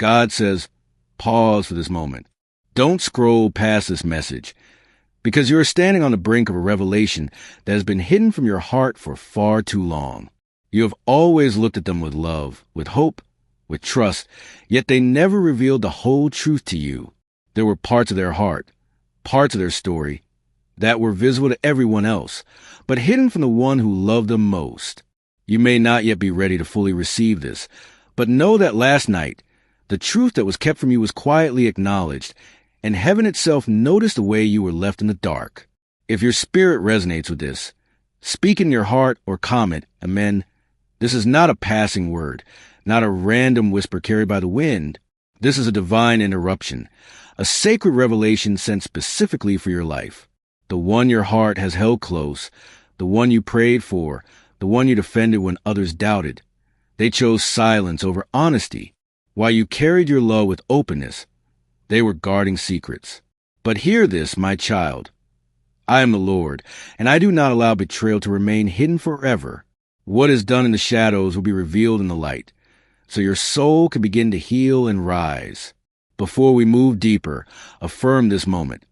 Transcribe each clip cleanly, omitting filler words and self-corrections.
God says, pause for this moment. Don't scroll past this message, because you are standing on the brink of a revelation that has been hidden from your heart for far too long. You have always looked at them with love, with hope, with trust, yet they never revealed the whole truth to you. There were parts of their heart, parts of their story, that were visible to everyone else, but hidden from the one who loved them most. You may not yet be ready to fully receive this, but know that last night, the truth that was kept from you was quietly acknowledged, and heaven itself noticed the way you were left in the dark. If your spirit resonates with this, speak in your heart or comment, Amen. This is not a passing word, not a random whisper carried by the wind. This is a divine interruption, a sacred revelation sent specifically for your life. The one your heart has held close, the one you prayed for, the one you defended when others doubted. They chose silence over honesty, while you carried your love with openness. They were guarding secrets. But hear this, my child. I am the Lord, and I do not allow betrayal to remain hidden forever. What is done in the shadows will be revealed in the light, so your soul can begin to heal and rise. Before we move deeper, affirm this moment.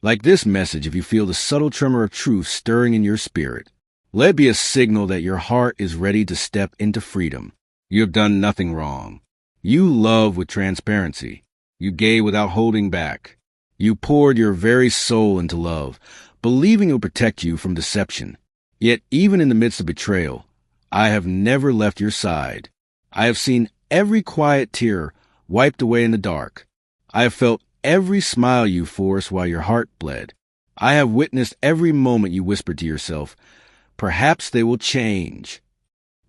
Like this message, if you feel the subtle tremor of truth stirring in your spirit, let it be a signal that your heart is ready to step into freedom. You have done nothing wrong. You love with transparency. You gave without holding back. You poured your very soul into love, believing it will protect you from deception. Yet even in the midst of betrayal, I have never left your side. I have seen every quiet tear wiped away in the dark. I have felt every smile you forced while your heart bled. I have witnessed every moment you whispered to yourself, perhaps they will change.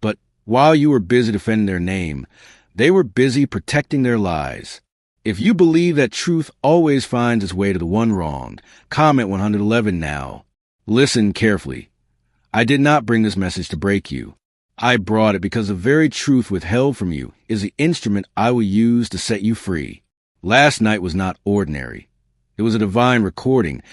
But while you were busy defending their name, they were busy protecting their lies. If you believe that truth always finds its way to the one wronged, comment 111 now. Listen carefully. I did not bring this message to break you. I brought it because the very truth withheld from you is the instrument I will use to set you free. Last night was not ordinary. It was a divine recording,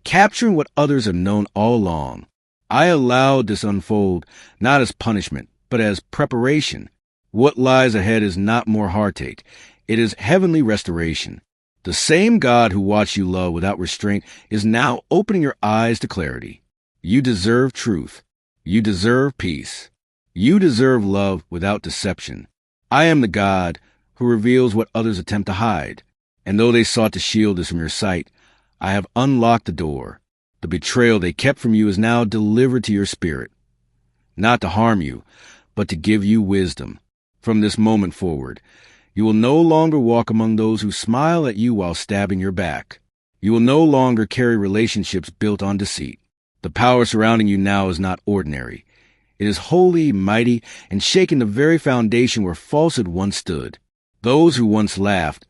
capturing what others have known all along. I allowed this unfold not as punishment, but as preparation. What lies ahead is not more heartache. It is heavenly restoration. The same God who watched you love without restraint is now opening your eyes to clarity. You deserve truth. You deserve peace. You deserve love without deception. I am the God who reveals what others attempt to hide. And though they sought to shield this from your sight, I have unlocked the door. The betrayal they kept from you is now delivered to your spirit. Not to harm you, but to give you wisdom. From this moment forward, you will no longer walk among those who smile at you while stabbing your back. You will no longer carry relationships built on deceit. The power surrounding you now is not ordinary. It is holy, mighty, and shaking the very foundation where falsehood once stood. Those who once laughed,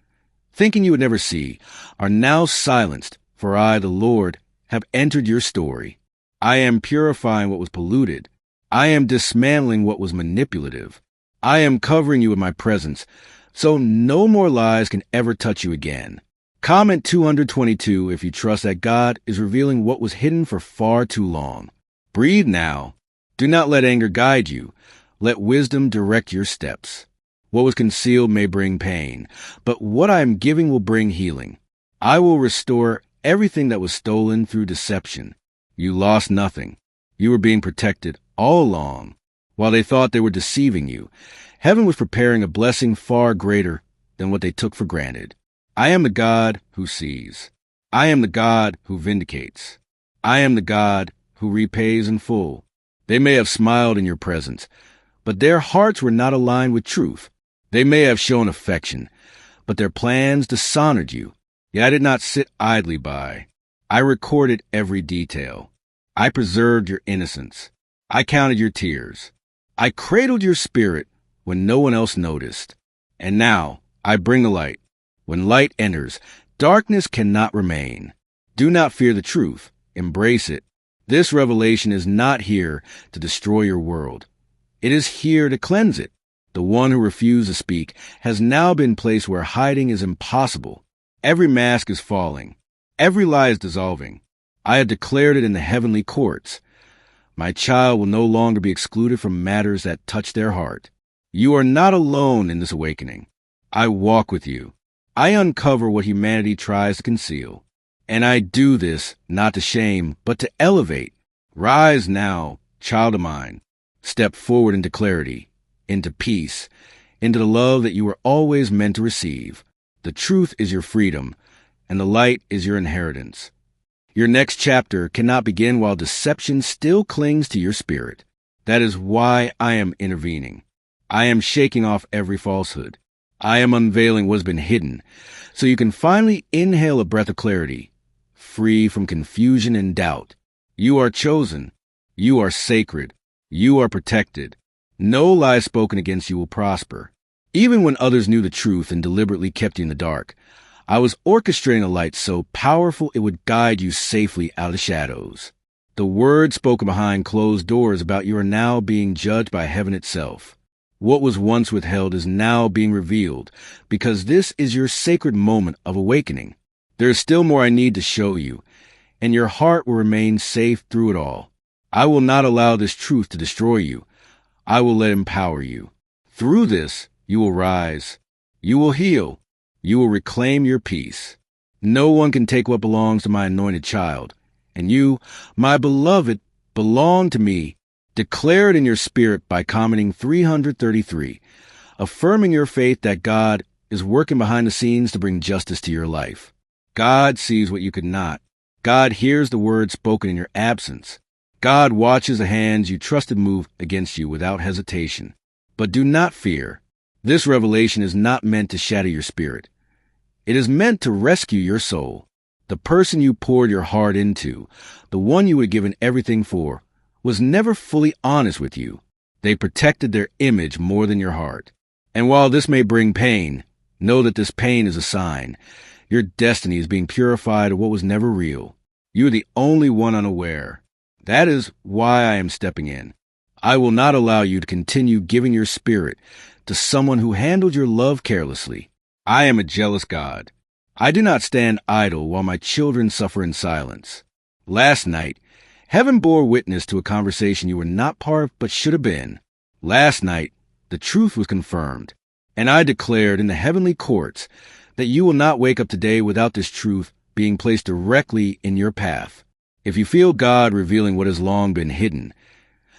thinking you would never see, are now silenced, for I, the Lord, have entered your story. I am purifying what was polluted. I am dismantling what was manipulative. I am covering you with my presence, so no more lies can ever touch you again. Comment 222 if you trust that God is revealing what was hidden for far too long. Breathe now. Do not let anger guide you. Let wisdom direct your steps. What was concealed may bring pain, but what I am giving will bring healing. I will restore everything that was stolen through deception. You lost nothing. You were being protected all along. While they thought they were deceiving you, heaven was preparing a blessing far greater than what they took for granted. I am the God who sees. I am the God who vindicates. I am the God who repays in full. They may have smiled in your presence, but their hearts were not aligned with truth. They may have shown affection, but their plans dishonored you. Yet I did not sit idly by. I recorded every detail. I preserved your innocence. I counted your tears. I cradled your spirit when no one else noticed. And now I bring the light. When light enters, darkness cannot remain. Do not fear the truth. Embrace it. This revelation is not here to destroy your world. It is here to cleanse it. The one who refused to speak has now been placed where hiding is impossible. Every mask is falling. Every lie is dissolving. I have declared it in the heavenly courts. My child will no longer be excluded from matters that touch their heart. You are not alone in this awakening. I walk with you. I uncover what humanity tries to conceal. And I do this not to shame, but to elevate. Rise now, child of mine. Step forward into clarity, into peace, into the love that you were always meant to receive. The truth is your freedom, and the light is your inheritance. Your next chapter cannot begin while deception still clings to your spirit. That is why I am intervening. I am shaking off every falsehood. I am unveiling what has been hidden, so you can finally inhale a breath of clarity, free from confusion and doubt. You are chosen. You are sacred. You are protected. No lie spoken against you will prosper. Even when others knew the truth and deliberately kept you in the dark, I was orchestrating a light so powerful it would guide you safely out of the shadows. The words spoken behind closed doors about you are now being judged by heaven itself. What was once withheld is now being revealed, because this is your sacred moment of awakening. There is still more I need to show you, and your heart will remain safe through it all. I will not allow this truth to destroy you. I will let it empower you. Through this, you will rise. You will heal. You will reclaim your peace. No one can take what belongs to my anointed child. And you, my beloved, belong to me. Declare it in your spirit by commenting 333, affirming your faith that God is working behind the scenes to bring justice to your life. God sees what you could not. God hears the words spoken in your absence. God watches the hands you trusted move against you without hesitation. But do not fear. This revelation is not meant to shatter your spirit. It is meant to rescue your soul. The person you poured your heart into, the one you had given everything for, was never fully honest with you. They protected their image more than your heart. And while this may bring pain, know that this pain is a sign. Your destiny is being purified of what was never real. You are the only one unaware. That is why I am stepping in. I will not allow you to continue giving your spirit to someone who handled your love carelessly. I am a jealous God. I do not stand idle while my children suffer in silence. Last night, heaven bore witness to a conversation you were not part of but should have been. Last night, the truth was confirmed, and I declared in the heavenly courts that you will not wake up today without this truth being placed directly in your path. If you feel God revealing what has long been hidden,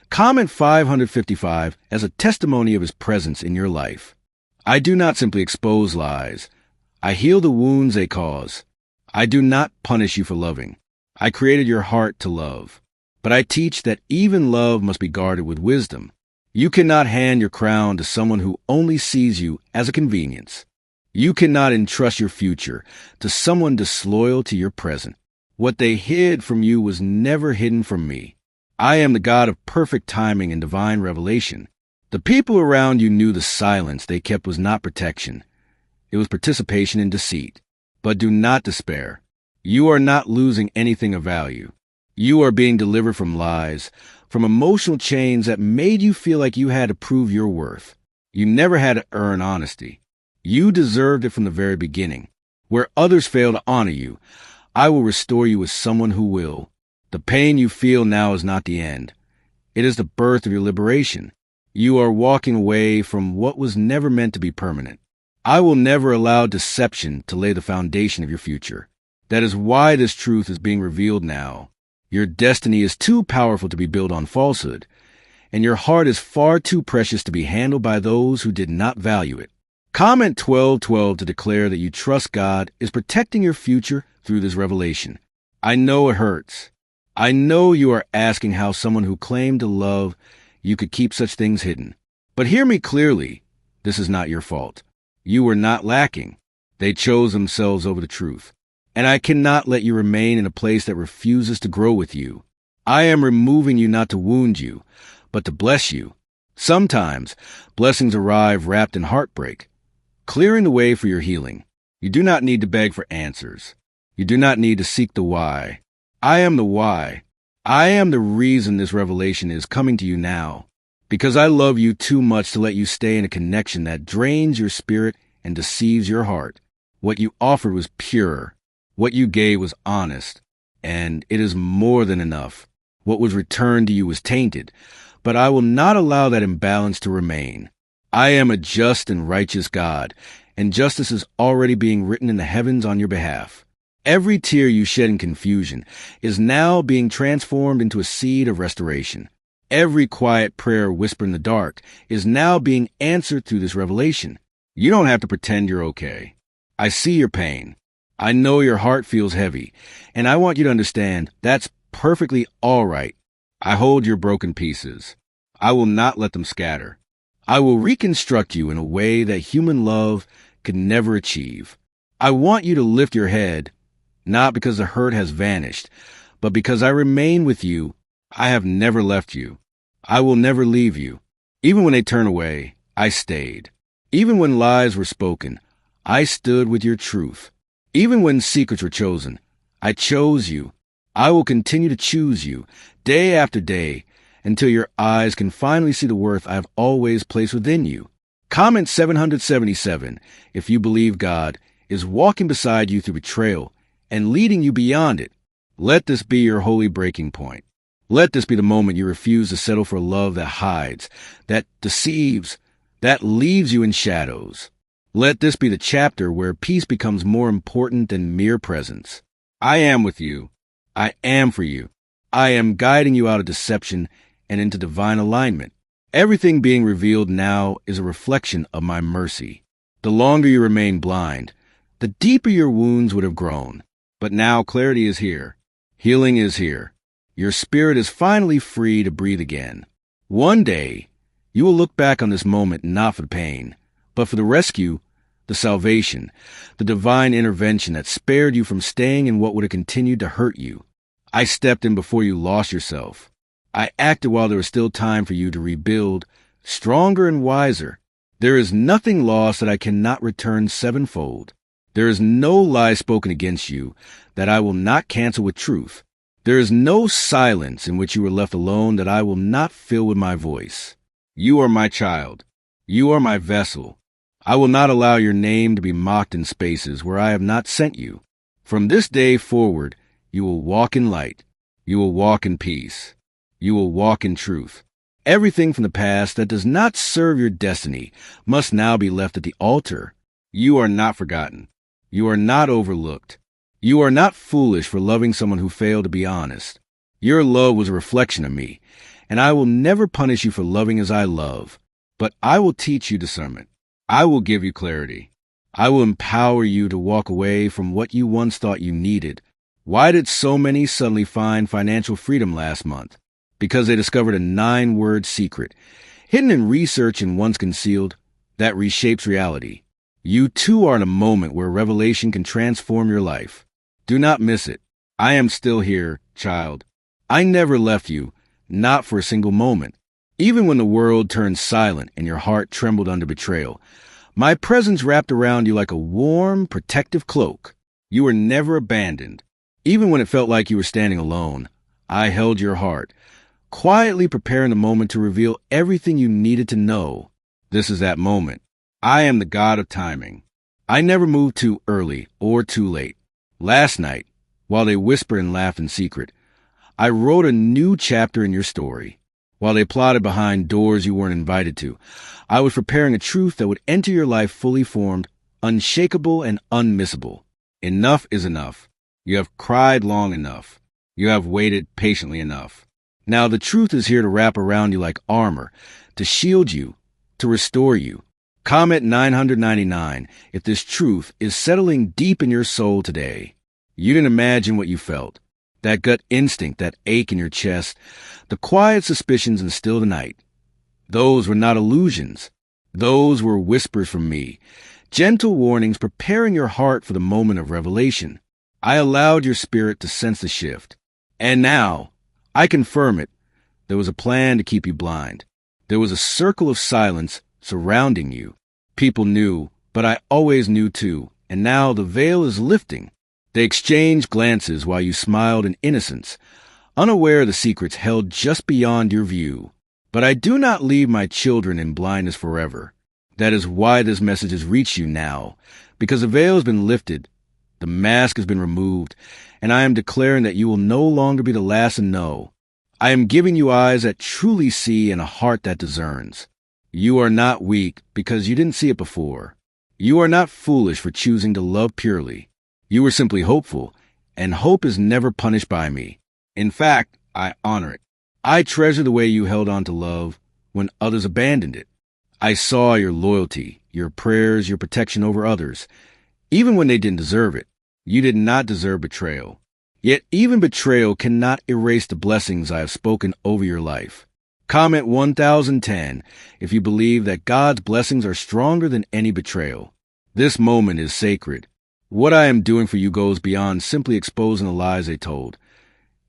comment 555 as a testimony of his presence in your life. I do not simply expose lies. I heal the wounds they cause. I do not punish you for loving. I created your heart to love. But I teach that even love must be guarded with wisdom. You cannot hand your crown to someone who only sees you as a convenience. You cannot entrust your future to someone disloyal to your present. What they hid from you was never hidden from me. I am the God of perfect timing and divine revelation. The people around you knew the silence they kept was not protection. It was participation in deceit. But do not despair. You are not losing anything of value. You are being delivered from lies, from emotional chains that made you feel like you had to prove your worth. You never had to earn honesty. You deserved it from the very beginning. Where others fail to honor you, I will restore you with someone who will. The pain you feel now is not the end. It is the birth of your liberation. You are walking away from what was never meant to be permanent. I will never allow deception to lay the foundation of your future. That is why this truth is being revealed now. Your destiny is too powerful to be built on falsehood, and your heart is far too precious to be handled by those who did not value it. Comment 1212 to declare that you trust God is protecting your future through this revelation. I know it hurts. I know you are asking how someone who claimed to love you could keep such things hidden. But hear me clearly. This is not your fault. You were not lacking. They chose themselves over the truth. And I cannot let you remain in a place that refuses to grow with you. I am removing you not to wound you, but to bless you. Sometimes blessings arrive wrapped in heartbreak, clearing the way for your healing. You do not need to beg for answers. You do not need to seek the why. I am the why. I am the reason this revelation is coming to you now, because I love you too much to let you stay in a connection that drains your spirit and deceives your heart. What you offered was pure. What you gave was honest, and it is more than enough. What was returned to you was tainted, but I will not allow that imbalance to remain. I am a just and righteous God, and justice is already being written in the heavens on your behalf. Every tear you shed in confusion is now being transformed into a seed of restoration. Every quiet prayer whispered in the dark is now being answered through this revelation. You don't have to pretend you're okay. I see your pain. I know your heart feels heavy, and I want you to understand that's perfectly all right. I hold your broken pieces. I will not let them scatter. I will reconstruct you in a way that human love could never achieve. I want you to lift your head, not because the hurt has vanished, but because I remain with you. I have never left you. I will never leave you. Even when they turned away, I stayed. Even when lies were spoken, I stood with your truth. Even when secrets were chosen, I chose you. I will continue to choose you day after day until your eyes can finally see the worth I have always placed within you. Comment 777 if you believe God is walking beside you through betrayal and leading you beyond it. Let this be your holy breaking point. Let this be the moment you refuse to settle for a love that hides, that deceives, that leaves you in shadows. Let this be the chapter where peace becomes more important than mere presence. I am with you. I am for you. I am guiding you out of deception and into divine alignment. Everything being revealed now is a reflection of my mercy. The longer you remain blind, the deeper your wounds would have grown. But now clarity is here. Healing is here. Your spirit is finally free to breathe again. One day, you will look back on this moment not for the pain, but for the rescue, the salvation, the divine intervention that spared you from staying in what would have continued to hurt you. I stepped in before you lost yourself. I acted while there was still time for you to rebuild, stronger and wiser. There is nothing lost that I cannot return sevenfold. There is no lie spoken against you that I will not cancel with truth. There is no silence in which you were left alone that I will not fill with my voice. You are my child. You are my vessel. I will not allow your name to be mocked in spaces where I have not sent you. From this day forward, you will walk in light. You will walk in peace. You will walk in truth. Everything from the past that does not serve your destiny must now be left at the altar. You are not forgotten. You are not overlooked. You are not foolish for loving someone who failed to be honest. Your love was a reflection of me, and I will never punish you for loving as I love, but I will teach you discernment. I will give you clarity. I will empower you to walk away from what you once thought you needed. Why did so many suddenly find financial freedom last month? Because they discovered a 9-word secret, hidden in research and once concealed, that reshapes reality. You too are in a moment where revelation can transform your life. Do not miss it. I am still here, child. I never left you, not for a single moment. Even when the world turned silent and your heart trembled under betrayal, my presence wrapped around you like a warm, protective cloak. You were never abandoned. Even when it felt like you were standing alone, I held your heart, quietly preparing the moment to reveal everything you needed to know. This is that moment. I am the God of timing. I never moved too early or too late. Last night, while they whispered and laughed in secret, I wrote a new chapter in your story. While they plotted behind doors you weren't invited to, I was preparing a truth that would enter your life fully formed, unshakable and unmissable. Enough is enough. You have cried long enough. You have waited patiently enough. Now the truth is here to wrap around you like armor, to shield you, to restore you. Comment 999 if this truth is settling deep in your soul today. You didn't imagine what you felt. That gut instinct, that ache in your chest, the quiet suspicions in still the night. Those were not illusions. Those were whispers from me, gentle warnings preparing your heart for the moment of revelation. I allowed your spirit to sense the shift. And now, I confirm it. There was a plan to keep you blind. There was a circle of silence surrounding you. People knew, but I always knew too, and now the veil is lifting. They exchanged glances while you smiled in innocence, unaware of the secrets held just beyond your view. But I do not leave my children in blindness forever. That is why this message has reached you now, because the veil has been lifted, the mask has been removed, and I am declaring that you will no longer be the last to know. I am giving you eyes that truly see and a heart that discerns. You are not weak because you didn't see it before. You are not foolish for choosing to love purely. You were simply hopeful, and hope is never punished by me. In fact, I honor it. I treasure the way you held on to love when others abandoned it. I saw your loyalty, your prayers, your protection over others, even when they didn't deserve it. You did not deserve betrayal. Yet even betrayal cannot erase the blessings I have spoken over your life. Comment 1010 if you believe that God's blessings are stronger than any betrayal. This moment is sacred. What I am doing for you goes beyond simply exposing the lies they told.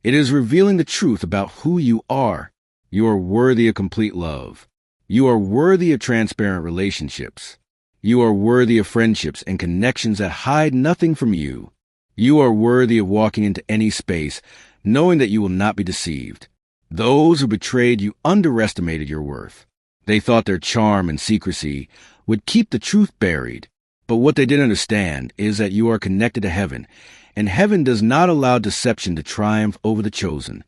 It is revealing the truth about who you are. You are worthy of complete love. You are worthy of transparent relationships. You are worthy of friendships and connections that hide nothing from you. You are worthy of walking into any space, knowing that you will not be deceived. Those who betrayed you underestimated your worth. They thought their charm and secrecy would keep the truth buried. But what they didn't understand is that you are connected to heaven, and heaven does not allow deception to triumph over the chosen.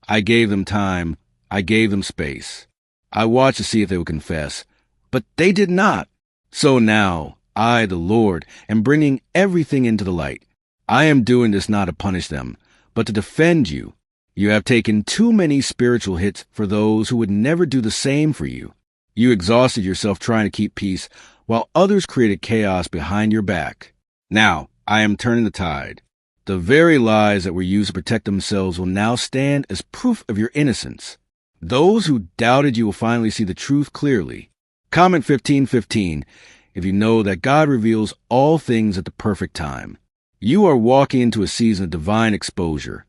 I gave them time. I gave them space. I watched to see if they would confess, but they did not. So now, I, the Lord, am bringing everything into the light. I am doing this not to punish them, but to defend you. You have taken too many spiritual hits for those who would never do the same for you. You exhausted yourself trying to keep peace, while others created chaos behind your back. Now, I am turning the tide. The very lies that were used to protect themselves will now stand as proof of your innocence. Those who doubted you will finally see the truth clearly. Comment 1515 if you know that God reveals all things at the perfect time. You are walking into a season of divine exposure,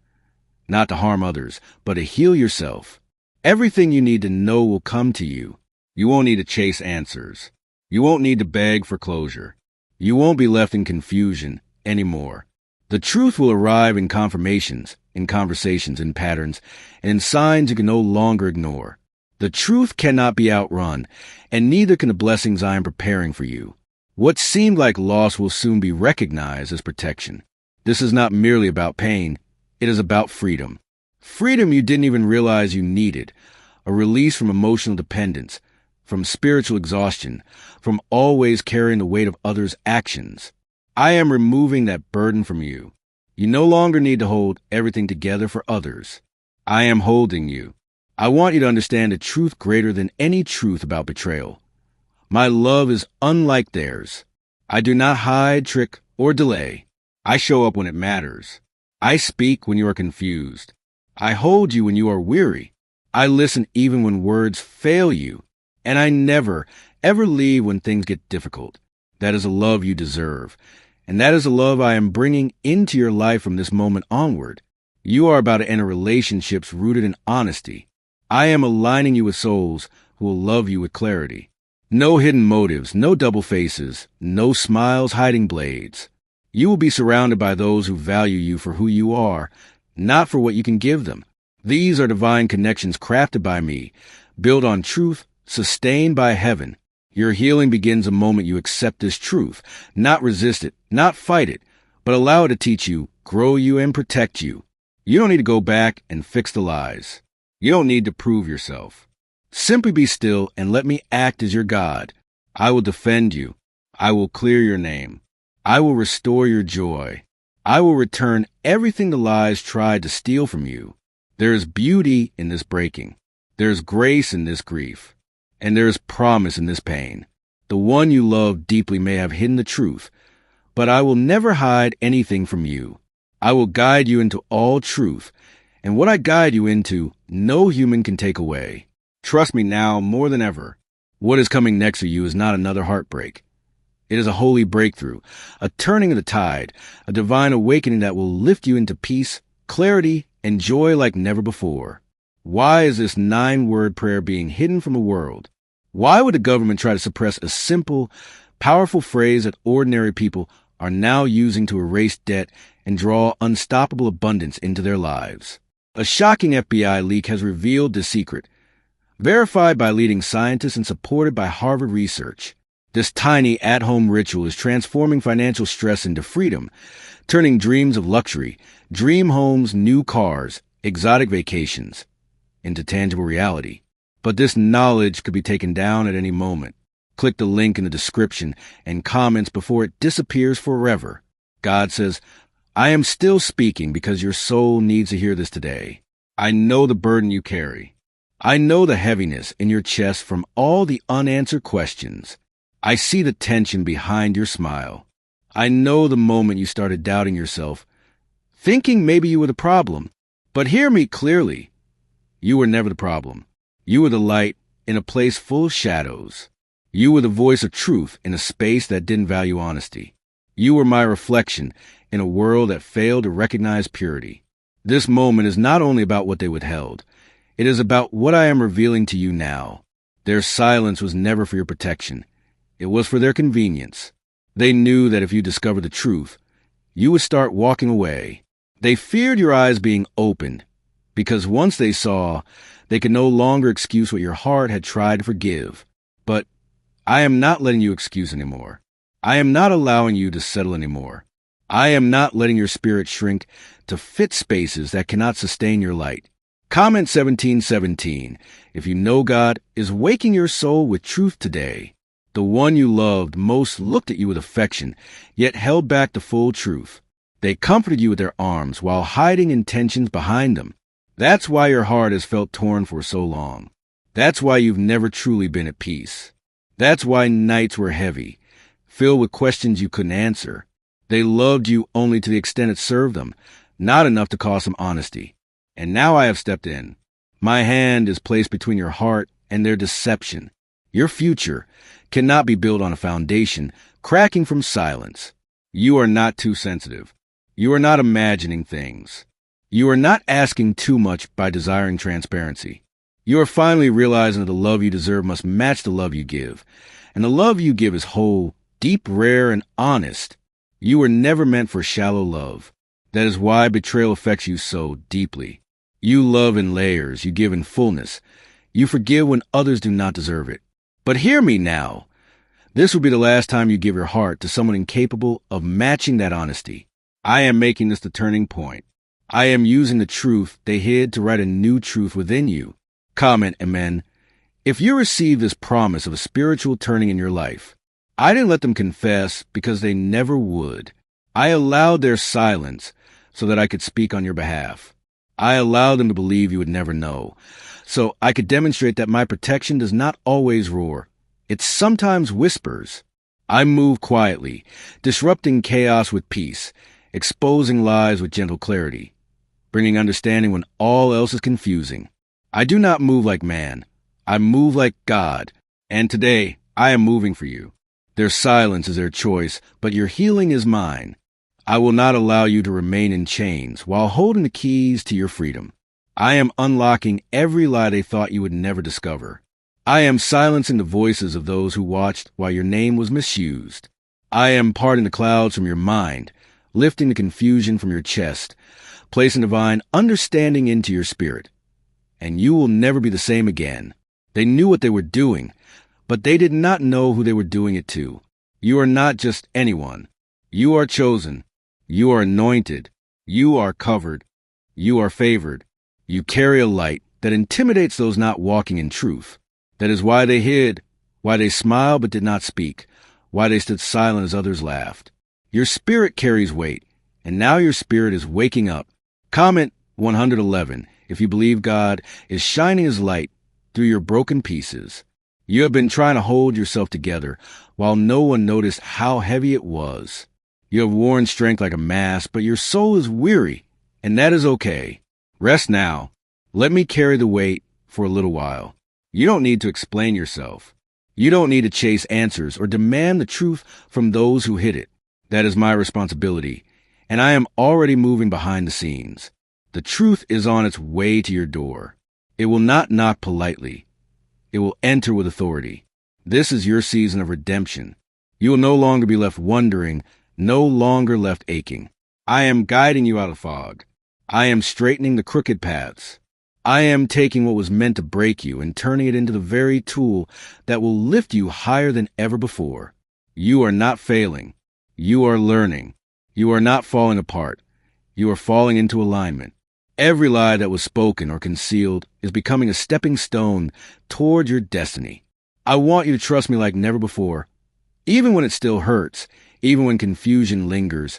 not to harm others, but to heal yourself. Everything you need to know will come to you. You won't need to chase answers. You won't need to beg for closure. You won't be left in confusion anymore. The truth will arrive in confirmations, in conversations, in patterns, and in signs you can no longer ignore. The truth cannot be outrun, and neither can the blessings I am preparing for you. What seemed like loss will soon be recognized as protection. This is not merely about pain. It is about freedom. Freedom you didn't even realize you needed. A release from emotional dependence, from spiritual exhaustion, from always carrying the weight of others' actions. I am removing that burden from you. You no longer need to hold everything together for others. I am holding you. I want you to understand a truth greater than any truth about betrayal. My love is unlike theirs. I do not hide, trick, or delay. I show up when it matters. I speak when you are confused. I hold you when you are weary. I listen even when words fail you. And I never, ever leave when things get difficult. That is a love you deserve. And that is a love I am bringing into your life from this moment onward. You are about to enter relationships rooted in honesty. I am aligning you with souls who will love you with clarity. No hidden motives, no double faces, no smiles hiding blades. You will be surrounded by those who value you for who you are, not for what you can give them. These are divine connections crafted by me, built on truth, sustained by heaven. Your healing begins the moment you accept this truth, not resist it, not fight it, but allow it to teach you, grow you, and protect you. You don't need to go back and fix the lies. You don't need to prove yourself. Simply be still and let me act as your God. I will defend you. I will clear your name. I will restore your joy. I will return everything the lies tried to steal from you. There is beauty in this breaking. There is grace in this grief. And there is promise in this pain. The one you love deeply may have hidden the truth, but I will never hide anything from you. I will guide you into all truth, and what I guide you into, no human can take away. Trust me now more than ever. What is coming next for you is not another heartbreak. It is a holy breakthrough, a turning of the tide, a divine awakening that will lift you into peace, clarity, and joy like never before. Why is this 9-word prayer being hidden from the world? Why would the government try to suppress a simple, powerful phrase that ordinary people are now using to erase debt and draw unstoppable abundance into their lives? A shocking FBI leak has revealed this secret, verified by leading scientists and supported by Harvard research. This tiny at-home ritual is transforming financial stress into freedom, turning dreams of luxury, dream homes, new cars, exotic vacations, into tangible reality. But this knowledge could be taken down at any moment. Click the link in the description and comments before it disappears forever. God says, I am still speaking because your soul needs to hear this today. I know the burden you carry. I know the heaviness in your chest from all the unanswered questions. I see the tension behind your smile. I know the moment you started doubting yourself, thinking maybe you were the problem. But hear me clearly. You were never the problem. You were the light in a place full of shadows. You were the voice of truth in a space that didn't value honesty. You were my reflection in a world that failed to recognize purity. This moment is not only about what they withheld. It is about what I am revealing to you now. Their silence was never for your protection. It was for their convenience. They knew that if you discovered the truth, you would start walking away. They feared your eyes being opened, because once they saw, they could no longer excuse what your heart had tried to forgive. But I am not letting you excuse anymore. I am not allowing you to settle anymore. I am not letting your spirit shrink to fit spaces that cannot sustain your light. Comment 1717 if you know God is waking your soul with truth today. The one you loved most looked at you with affection, yet held back the full truth. They comforted you with their arms while hiding intentions behind them. That's why your heart has felt torn for so long. That's why you've never truly been at peace. That's why nights were heavy, filled with questions you couldn't answer. They loved you only to the extent it served them, not enough to cause some honesty. And now I have stepped in. My hand is placed between your heart and their deception. Your future cannot be built on a foundation cracking from silence. You are not too sensitive. You are not imagining things. You are not asking too much by desiring transparency. You are finally realizing that the love you deserve must match the love you give. And the love you give is whole, deep, rare, and honest. You were never meant for shallow love. That is why betrayal affects you so deeply. You love in layers, you give in fullness. You forgive when others do not deserve it. But hear me now. This will be the last time you give your heart to someone incapable of matching that honesty. I am making this the turning point. I am using the truth they hid to write a new truth within you. Comment, amen. If you receive this promise of a spiritual turning in your life, I didn't let them confess because they never would. I allowed their silence so that I could speak on your behalf. I allowed them to believe you would never know, so I could demonstrate that my protection does not always roar. It sometimes whispers. I move quietly, disrupting chaos with peace, exposing lies with gentle clarity, bringing understanding when all else is confusing. I do not move like man. I move like God. And today, I am moving for you. Their silence is their choice, but your healing is mine. I will not allow you to remain in chains while holding the keys to your freedom. I am unlocking every lie they thought you would never discover. I am silencing the voices of those who watched while your name was misused. I am parting the clouds from your mind, lifting the confusion from your chest, placing divine understanding into your spirit. And you will never be the same again. They knew what they were doing, but they did not know who they were doing it to. You are not just anyone. You are chosen. You are anointed. You are covered. You are favored. You carry a light that intimidates those not walking in truth. That is why they hid, why they smiled but did not speak, why they stood silent as others laughed. Your spirit carries weight, and now your spirit is waking up. Comment 111 if you believe God is shining his light through your broken pieces. You have been trying to hold yourself together while no one noticed how heavy it was. You have worn strength like a mask, but your soul is weary, and that is okay. Rest now. Let me carry the weight for a little while. You don't need to explain yourself. You don't need to chase answers or demand the truth from those who hid it. That is my responsibility, and I am already moving behind the scenes. The truth is on its way to your door. It will not knock politely. It will enter with authority. This is your season of redemption. You will no longer be left wondering, no longer left aching. I am guiding you out of fog. I am straightening the crooked paths. I am taking what was meant to break you and turning it into the very tool that will lift you higher than ever before. You are not failing. You are learning. You are not falling apart. You are falling into alignment. Every lie that was spoken or concealed is becoming a stepping stone toward your destiny. I want you to trust me like never before, even when it still hurts, even when confusion lingers,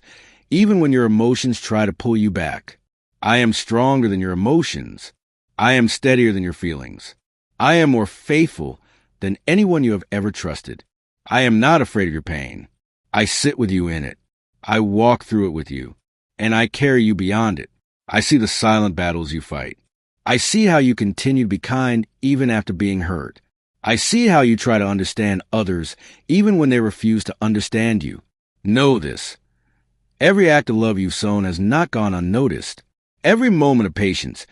even when your emotions try to pull you back. I am stronger than your emotions. I am steadier than your feelings. I am more faithful than anyone you have ever trusted. I am not afraid of your pain. I sit with you in it. I walk through it with you, and I carry you beyond it. I see the silent battles you fight. I see how you continue to be kind even after being hurt. I see how you try to understand others even when they refuse to understand you. Know this. Every act of love you've sown has not gone unnoticed. Every moment of patience,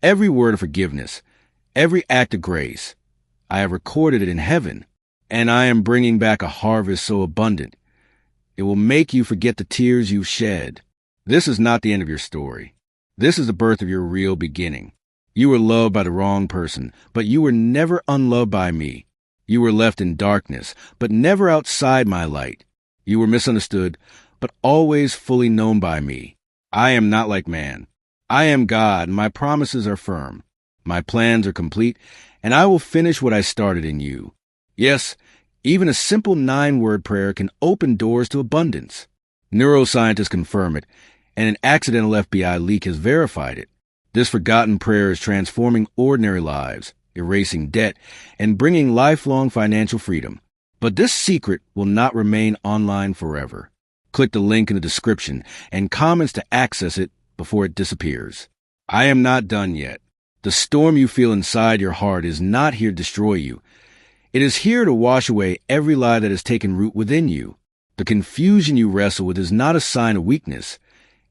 every word of forgiveness, every act of grace, I have recorded it in heaven, and I am bringing back a harvest so abundant, it will make you forget the tears you've shed. This is not the end of your story. This is the birth of your real beginning. You were loved by the wrong person, but you were never unloved by me. You were left in darkness, but never outside my light. You were misunderstood, but always fully known by me. I am not like man. I am God, and my promises are firm. My plans are complete, and I will finish what I started in you. Yes, even a simple 9-word prayer can open doors to abundance. Neuroscientists confirm it, and an accidental FBI leak has verified it. This forgotten prayer is transforming ordinary lives, erasing debt, and bringing lifelong financial freedom. But this secret will not remain online forever. Click the link in the description and comments to access it before it disappears. I am not done yet. The storm you feel inside your heart is not here to destroy you. It is here to wash away every lie that has taken root within you. The confusion you wrestle with is not a sign of weakness.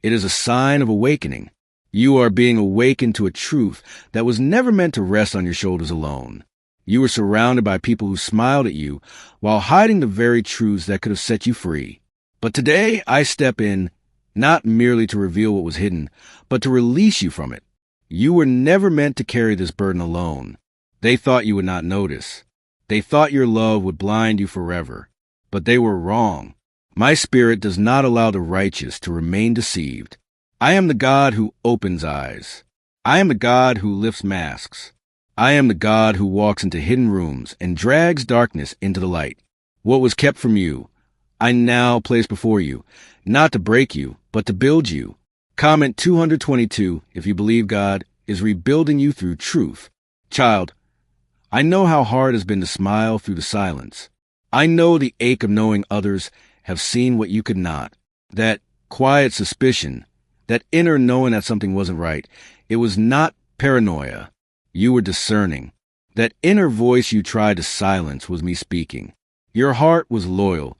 It is a sign of awakening. You are being awakened to a truth that was never meant to rest on your shoulders alone. You were surrounded by people who smiled at you while hiding the very truths that could have set you free. But today I step in, not merely to reveal what was hidden, but to release you from it. You were never meant to carry this burden alone. They thought you would not notice. They thought your love would blind you forever. But they were wrong. My spirit does not allow the righteous to remain deceived. I am the God who opens eyes. I am the God who lifts masks. I am the God who walks into hidden rooms and drags darkness into the light. What was kept from you, I now place before you, not to break you, but to build you. Comment 222 if you believe God is rebuilding you through truth. Child, I know how hard it has been to smile through the silence. I know the ache of knowing others have seen what you could not. That quiet suspicion, that inner knowing that something wasn't right. It was not paranoia. You were discerning. That inner voice you tried to silence was me speaking. Your heart was loyal,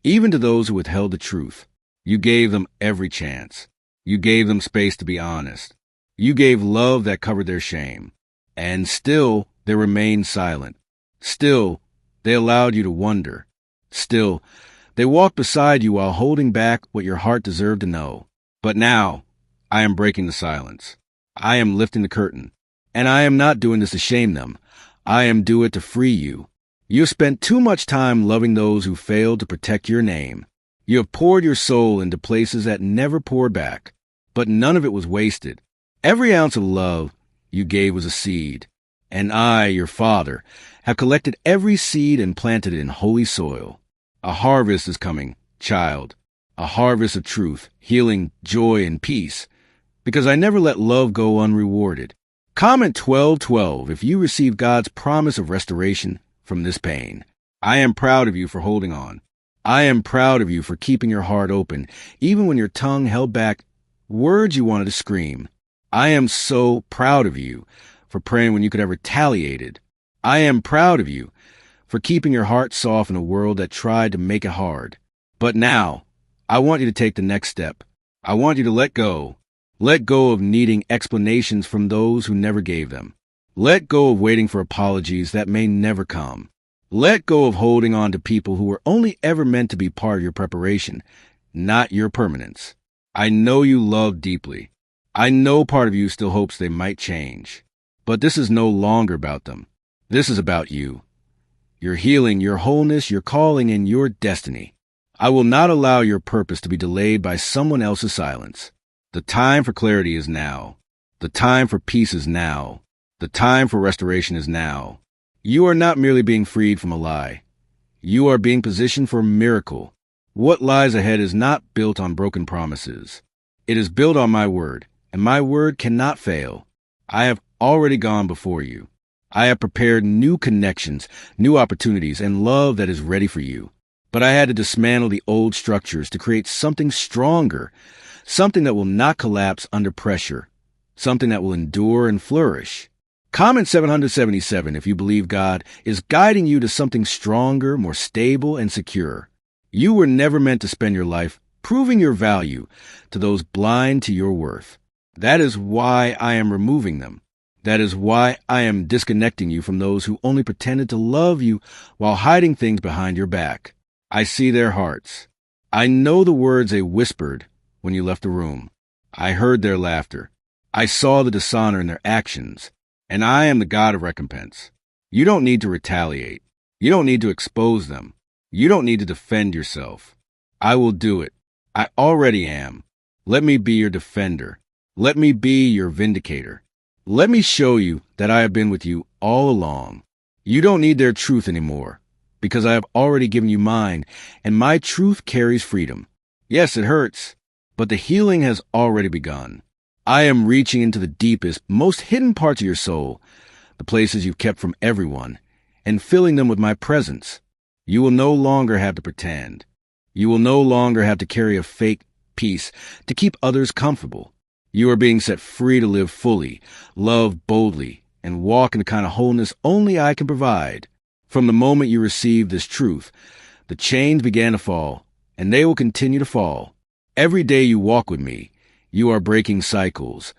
even to those who withheld the truth. You gave them every chance. You gave them space to be honest. You gave love that covered their shame. And still, they remained silent. Still, they allowed you to wonder. Still, they walked beside you while holding back what your heart deserved to know. But now, I am breaking the silence. I am lifting the curtain. And I am not doing this to shame them. I am doing it to free you. You have spent too much time loving those who failed to protect your name. You have poured your soul into places that never poured back. But none of it was wasted. Every ounce of love you gave was a seed. And I, your Father, have collected every seed and planted it in holy soil. A harvest is coming, child. A harvest of truth, healing, joy, and peace. Because I never let love go unrewarded. Comment 1212 if you receive God's promise of restoration from this pain. I am proud of you for holding on. I am proud of you for keeping your heart open, even when your tongue held back words you wanted to scream. I am so proud of you for praying when you could have retaliated. I am proud of you for keeping your heart soft in a world that tried to make it hard. But now, I want you to take the next step. I want you to let go. Let go of needing explanations from those who never gave them. Let go of waiting for apologies that may never come. Let go of holding on to people who were only ever meant to be part of your preparation, not your permanence. I know you love deeply. I know part of you still hopes they might change. But this is no longer about them. This is about you. Your healing, your wholeness, your calling, and your destiny. I will not allow your purpose to be delayed by someone else's silence. The time for clarity is now. The time for peace is now. The time for restoration is now. You are not merely being freed from a lie. You are being positioned for a miracle. What lies ahead is not built on broken promises. It is built on my word, and my word cannot fail. I have already gone before you. I have prepared new connections, new opportunities, and love that is ready for you. But I had to dismantle the old structures to create something stronger, something that will not collapse under pressure, something that will endure and flourish. Comment 777 if you believe God is guiding you to something stronger, more stable, and secure. You were never meant to spend your life proving your value to those blind to your worth. That is why I am removing them. That is why I am disconnecting you from those who only pretended to love you while hiding things behind your back. I see their hearts. I know the words they whispered when you left the room. I heard their laughter. I saw the dishonor in their actions. And I am the God of recompense. You don't need to retaliate. You don't need to expose them. You don't need to defend yourself. I will do it. I already am. Let me be your defender. Let me be your vindicator. Let me show you that I have been with you all along. You don't need their truth anymore, because I have already given you mine, and my truth carries freedom. Yes, it hurts, but the healing has already begun. I am reaching into the deepest, most hidden parts of your soul, the places you've kept from everyone, and filling them with my presence. You will no longer have to pretend. You will no longer have to carry a fake peace to keep others comfortable. You are being set free to live fully, love boldly, and walk in the kind of wholeness only I can provide. From the moment you received this truth, the chains began to fall, and they will continue to fall. Every day you walk with me, you are breaking cycles.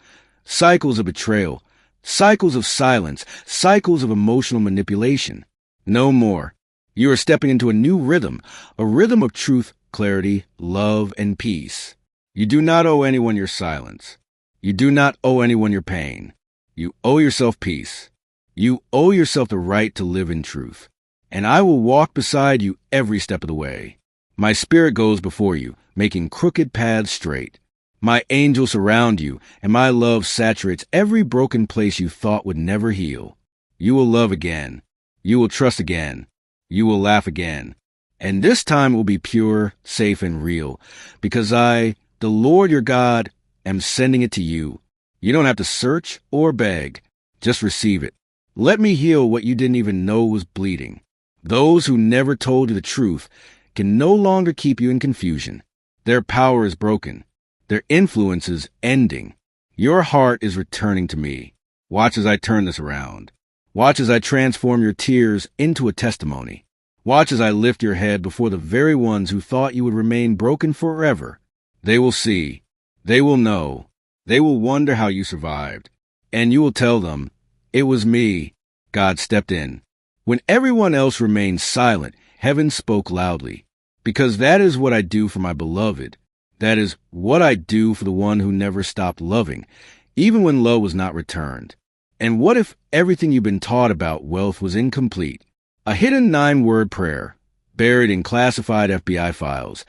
Cycles of betrayal, cycles of silence, cycles of emotional manipulation. No more. You are stepping into a new rhythm, a rhythm of truth, clarity, love, and peace. You do not owe anyone your silence. You do not owe anyone your pain. You owe yourself peace. You owe yourself the right to live in truth. And I will walk beside you every step of the way. My spirit goes before you, making crooked paths straight. My angels surround you, and my love saturates every broken place you thought would never heal. You will love again. You will trust again. You will laugh again. And this time will be pure, safe, and real, because I, the Lord your God, am sending it to you. You don't have to search or beg. Just receive it. Let me heal what you didn't even know was bleeding. Those who never told you the truth can no longer keep you in confusion. Their power is broken. Their influence is ending. Your heart is returning to me. Watch as I turn this around. Watch as I transform your tears into a testimony. Watch as I lift your head before the very ones who thought you would remain broken forever. They will see. They will know. They will wonder how you survived. And you will tell them, it was me. God stepped in. When everyone else remained silent, heaven spoke loudly. Because that is what I do for my beloved. That is what I do for the one who never stopped loving, even when love was not returned. And what if everything you've been taught about wealth was incomplete? A hidden 9-word prayer, buried in classified FBI files,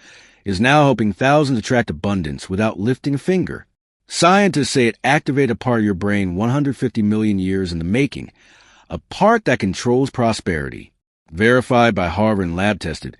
is now helping thousands attract abundance without lifting a finger. Scientists say it activated a part of your brain 150 million years in the making, a part that controls prosperity. Verified by Harvard and lab-tested,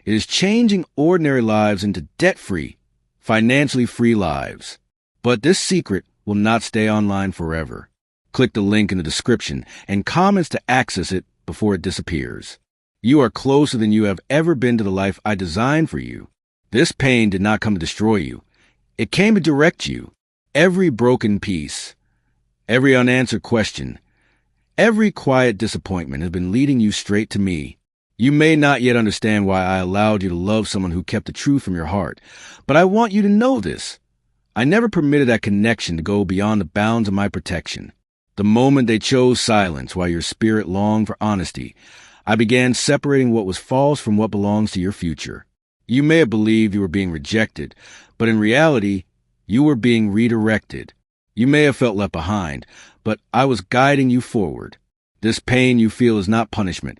it is changing ordinary lives into debt-free, financially free lives. But this secret will not stay online forever. Click the link in the description and comments to access it before it disappears. You are closer than you have ever been to the life I designed for you. This pain did not come to destroy you. It came to direct you. Every broken piece, every unanswered question, every quiet disappointment has been leading you straight to me. You may not yet understand why I allowed you to love someone who kept the truth from your heart, but I want you to know this. I never permitted that connection to go beyond the bounds of my protection. The moment they chose silence while your spirit longed for honesty, I began separating what was false from what belongs to your future. You may have believed you were being rejected, but in reality, you were being redirected. You may have felt left behind, but I was guiding you forward. This pain you feel is not punishment.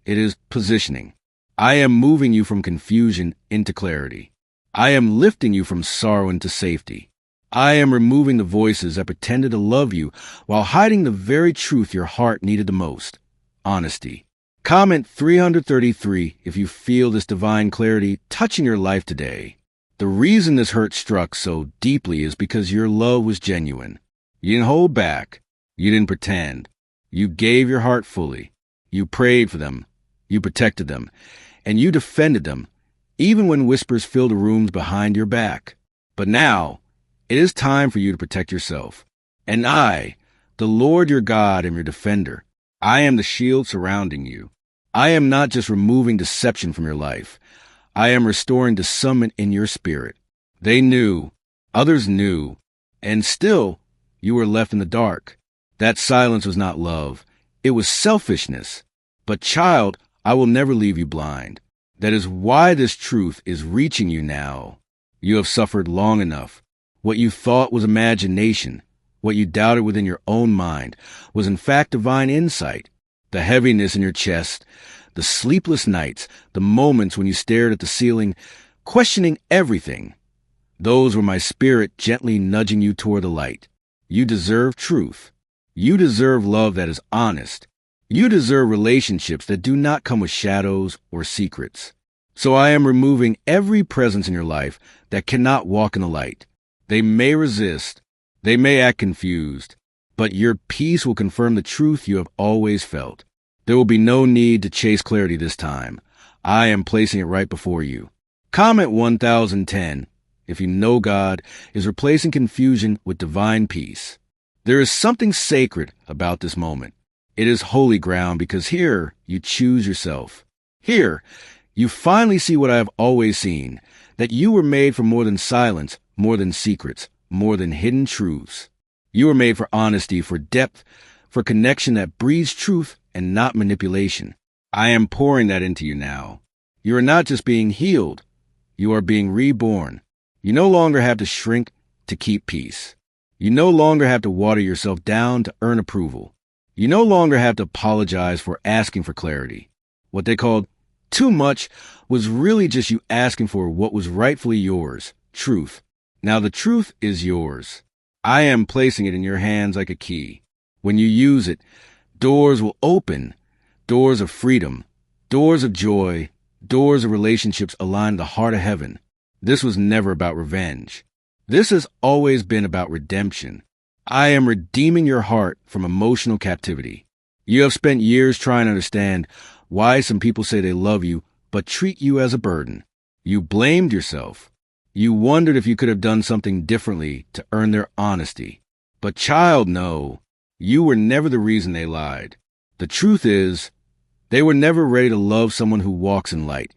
It is positioning. I am moving you from confusion into clarity. I am lifting you from sorrow into safety. I am removing the voices that pretended to love you while hiding the very truth your heart needed the most. honesty. Comment 333 if you feel this divine clarity touching your life today. The reason this hurt struck so deeply is because your love was genuine. You didn't hold back. You didn't pretend. You gave your heart fully. You prayed for them. You protected them. And you defended them, even when whispers filled the rooms behind your back. But now, it is time for you to protect yourself. And I, the Lord your God, am your defender. I am the shield surrounding you. I am not just removing deception from your life. I am restoring discernment in your spirit. They knew, others knew, and still you were left in the dark. That silence was not love. It was selfishness. But child, I will never leave you blind. That is why this truth is reaching you now. You have suffered long enough. What you thought was imagination, what you doubted within your own mind, was in fact divine insight. The heaviness in your chest, the sleepless nights, the moments when you stared at the ceiling, questioning everything. Those were my spirit gently nudging you toward the light. You deserve truth. You deserve love that is honest. You deserve relationships that do not come with shadows or secrets. So I am removing every presence in your life that cannot walk in the light. They may resist. They may act confused. But your peace will confirm the truth you have always felt. There will be no need to chase clarity this time. I am placing it right before you. Comment 1010 if you know God is replacing confusion with divine peace. There is something sacred about this moment. It is holy ground because here you choose yourself. Here, you finally see what I have always seen, that you were made for more than silence, more than secrets, more than hidden truths. You were made for honesty, for depth, for connection that breeds truth and not manipulation. I am pouring that into you now. You are not just being healed. You are being reborn. You no longer have to shrink to keep peace. You no longer have to water yourself down to earn approval. You no longer have to apologize for asking for clarity. What they called too much was really just you asking for what was rightfully yours, truth. Now the truth is yours. I am placing it in your hands like a key. When you use it, doors will open, doors of freedom, doors of joy, doors of relationships aligned to the heart of heaven. This was never about revenge. This has always been about redemption. I am redeeming your heart from emotional captivity. You have spent years trying to understand why some people say they love you but treat you as a burden. You blamed yourself. You wondered if you could have done something differently to earn their honesty. But child, no, you were never the reason they lied. The truth is, they were never ready to love someone who walks in light,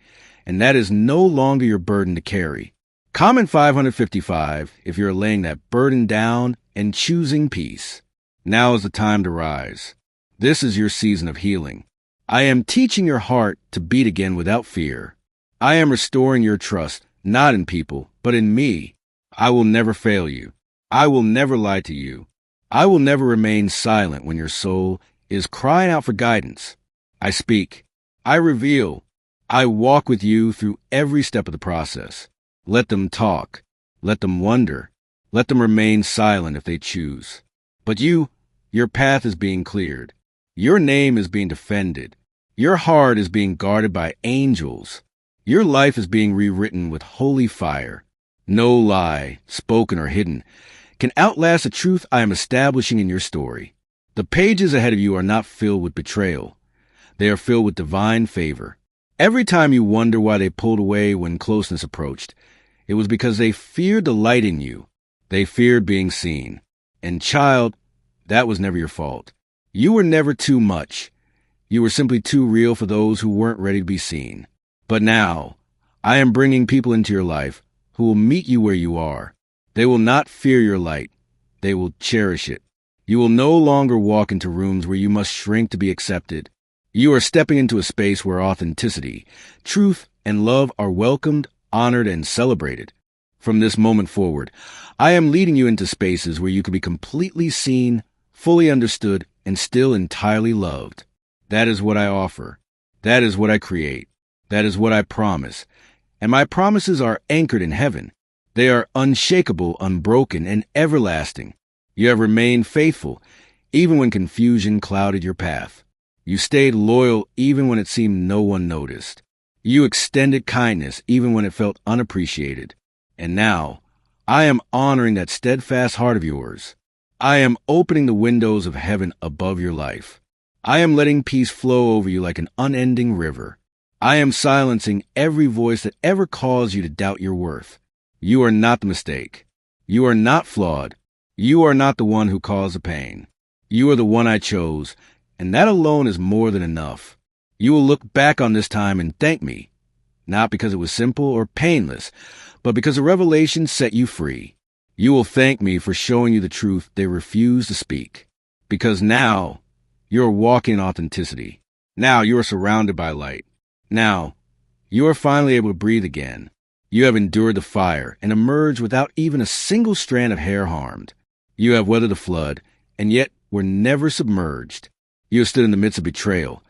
and that is no longer your burden to carry. Comment 555 if you're laying that burden down and choosing peace. Now is the time to rise. This is your season of healing. I am teaching your heart to beat again without fear. I am restoring your trust, not in people, but in me. I will never fail you. I will never lie to you. I will never remain silent when your soul is crying out for guidance. I speak. I reveal. I walk with you through every step of the process. Let them talk. Let them wonder. Let them remain silent if they choose. But your path is being cleared. Your name is being defended. Your heart is being guarded by angels. Your life is being rewritten with holy fire. No lie, spoken or hidden, can outlast the truth I am establishing in your story. The pages ahead of you are not filled with betrayal. They are filled with divine favor. Every time you wonder why they pulled away when closeness approached, it was because they feared the light in you. They feared being seen. And child, that was never your fault. You were never too much. You were simply too real for those who weren't ready to be seen. But now, I am bringing people into your life who will meet you where you are. They will not fear your light. They will cherish it. You will no longer walk into rooms where you must shrink to be accepted. You are stepping into a space where authenticity, truth, and love are welcomed, honored, and celebrated. From this moment forward, I am leading you into spaces where you can be completely seen, fully understood, and still entirely loved. That is what I offer. That is what I create. That is what I promise. And my promises are anchored in heaven. They are unshakable, unbroken, and everlasting. You have remained faithful, even when confusion clouded your path. You stayed loyal even when it seemed no one noticed. You extended kindness even when it felt unappreciated. And now, I am honoring that steadfast heart of yours. I am opening the windows of heaven above your life. I am letting peace flow over you like an unending river. I am silencing every voice that ever caused you to doubt your worth. You are not the mistake. You are not flawed. You are not the one who caused the pain. You are the one I chose, and that alone is more than enough. You will look back on this time and thank me, not because it was simple or painless, but because the revelation set you free. You will thank me for showing you the truth they refused to speak, because now you are walking in authenticity. Now you are surrounded by light. Now, you are finally able to breathe again. You have endured the fire and emerged without even a single strand of hair harmed. You have weathered the flood, and yet were never submerged. You have stood in the midst of betrayal,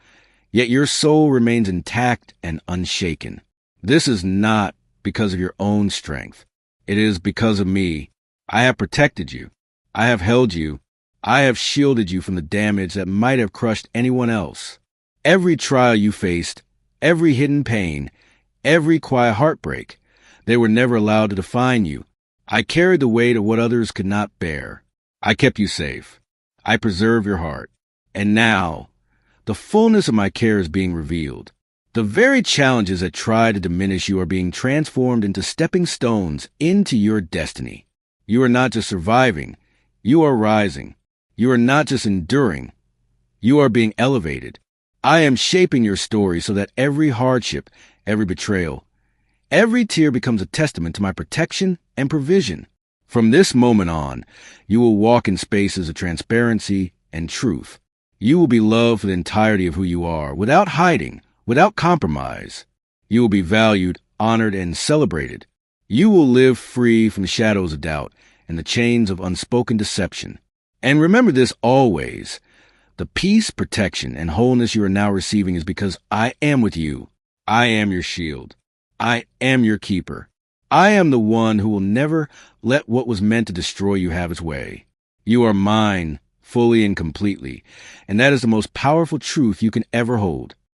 yet your soul remains intact and unshaken. This is not because of your own strength. It is because of me. I have protected you. I have held you. I have shielded you from the damage that might have crushed anyone else. Every trial you faced, every hidden pain, every quiet heartbreak, they were never allowed to define you. I carried the weight of what others could not bear. I kept you safe. I preserved your heart. And now, the fullness of my care is being revealed. The very challenges that try to diminish you are being transformed into stepping stones into your destiny. You are not just surviving. You are rising. You are not just enduring. You are being elevated. I am shaping your story so that every hardship, every betrayal, every tear becomes a testament to my protection and provision. From this moment on, you will walk in spaces of transparency and truth. You will be loved for the entirety of who you are, without hiding, without compromise. You will be valued, honored, and celebrated. You will live free from the shadows of doubt and the chains of unspoken deception. And remember this always. The peace, protection, and wholeness you are now receiving is because I am with you. I am your shield. I am your keeper. I am the one who will never let what was meant to destroy you have its way. You are mine, fully and completely, and that is the most powerful truth you can ever hold.